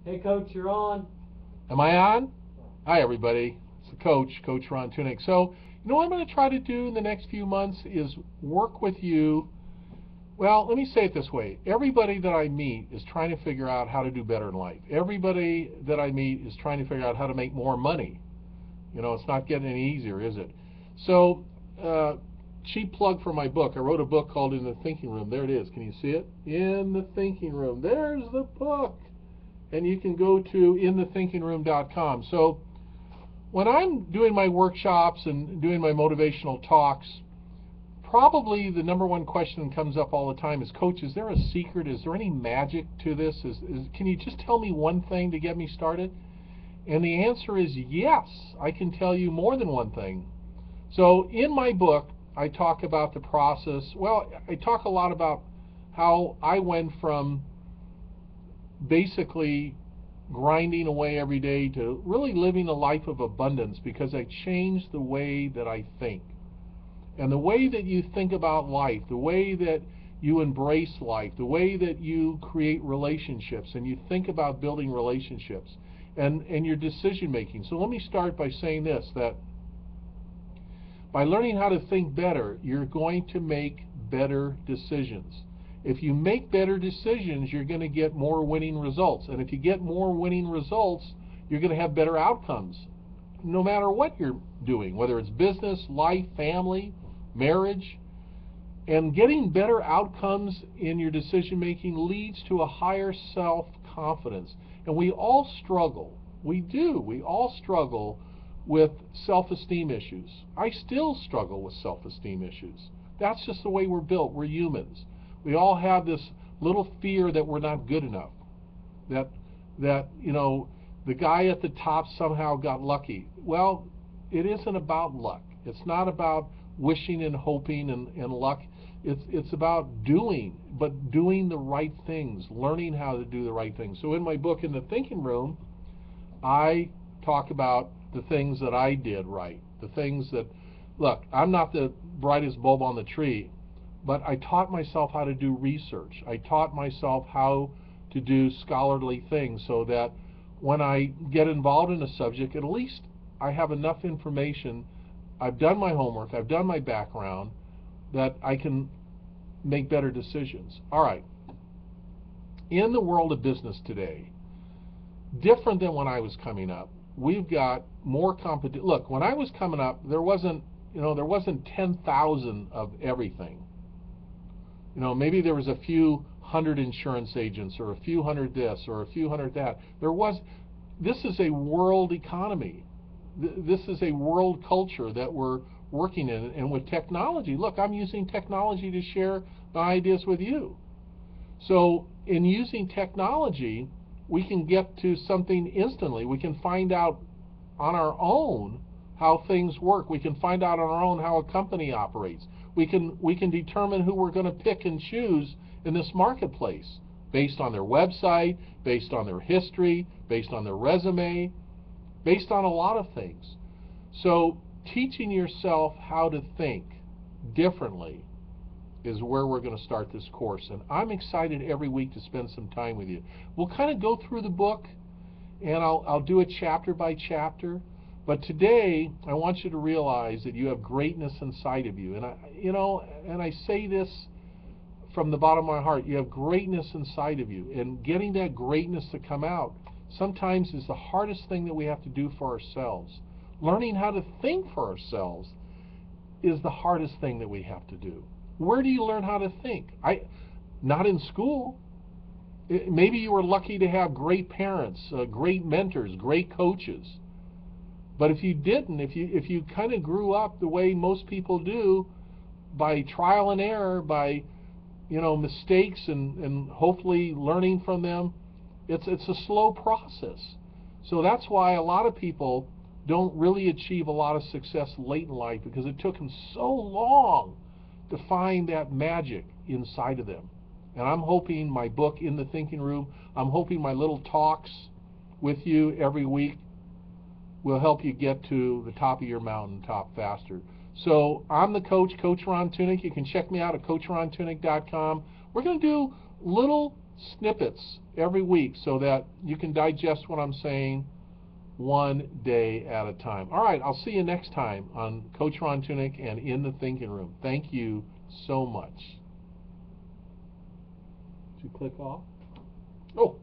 Hey, Coach, you're on. Am I on? Hi, everybody. It's the coach, Coach Ron Tunick. So, what I'm going to try to do in the next few months is work with you. Well, let me say it this way. Everybody that I meet is trying to figure out how to do better in life. Everybody that I meet is trying to figure out how to make more money. It's not getting any easier, is it? So, cheap plug for my book. I wrote a book called In the Thinking Room. There it is. Can you see it? In the Thinking Room. There's the book. And you can go to inthethinkingroom.com. So when I'm doing my workshops and doing my motivational talks, probably the number one question that comes up all the time is, Coach, is there a secret? Is there any magic to this? Can you just tell me one thing to get me started? And the answer is yes, I can tell you more than one thing. So in my book, I talk about the process. Well, I talk a lot about how I went from basically grinding away every day to really living a life of abundance because I changed the way that I think. And the way that you think about life, the way that you embrace life, the way that you create relationships and you think about building relationships and your decision making. So let me start by saying this, that by learning how to think better, you're going to make better decisions. If you make better decisions, you're going to get more winning results. And if you get more winning results, you're going to have better outcomes, no matter what you're doing, whether it's business, life, family, marriage. And getting better outcomes in your decision making leads to a higher self-confidence. And we all struggle. We do. We all struggle with self-esteem issues. I still struggle with self-esteem issues. That's just the way we're built. We're humans. We all have this little fear that we're not good enough. That the guy at the top somehow got lucky. Well, it isn't about luck. It's not about wishing and hoping and luck. It's about doing the right things, learning how to do the right things. So in my book, In the Thinking Room, I talk about the things that I did right. The things that, look, I'm not the brightest bulb on the tree, but I taught myself how to do research. I taught myself how to do scholarly things so that when I get involved in a subject, at least I have enough information. I've done my homework, I've done my background, that I can make better decisions. All right. In the world of business today, different than when I was coming up, we've got more competition. Look, when I was coming up, there wasn't 10,000 of everything. Maybe there was a few hundred insurance agents or a few hundred this or a few hundred that. This is a world economy. This is a world culture that we're working in. And with technology, look, I'm using technology to share my ideas with you. So in using technology, we can get to something instantly. We can find out on our own how things work. We can find out on our own how a company operates. We can determine who we're going to pick and choose in this marketplace based on their website, based on their history, based on their resume, based on a lot of things. So teaching yourself how to think differently is where we're going to start this course. And I'm excited every week to spend some time with you. We'll kind of go through the book, and I'll do it chapter by chapter. But today, I want you to realize that you have greatness inside of you. And I say this from the bottom of my heart. You have greatness inside of you. And getting that greatness to come out sometimes is the hardest thing that we have to do for ourselves. Learning how to think for ourselves is the hardest thing that we have to do. Where do you learn how to think? Not in school. Maybe you were lucky to have great parents, great mentors, great coaches. But if you didn't, if you kind of grew up the way most people do, by trial and error, by mistakes and hopefully learning from them, it's a slow process. So that's why a lot of people don't really achieve a lot of success late in life, because it took them so long to find that magic inside of them. And I'm hoping my book, In the Thinking Room, I'm hoping my little talks with you every week will help you get to the top of your mountaintop faster. So I'm the coach, Coach Ron Tunick. You can check me out at CoachRonTunick.com. We're going to do little snippets every week so that you can digest what I'm saying one day at a time. All right, I'll see you next time on Coach Ron Tunick and In the Thinking Room. Thank you so much. Did you click off? Oh.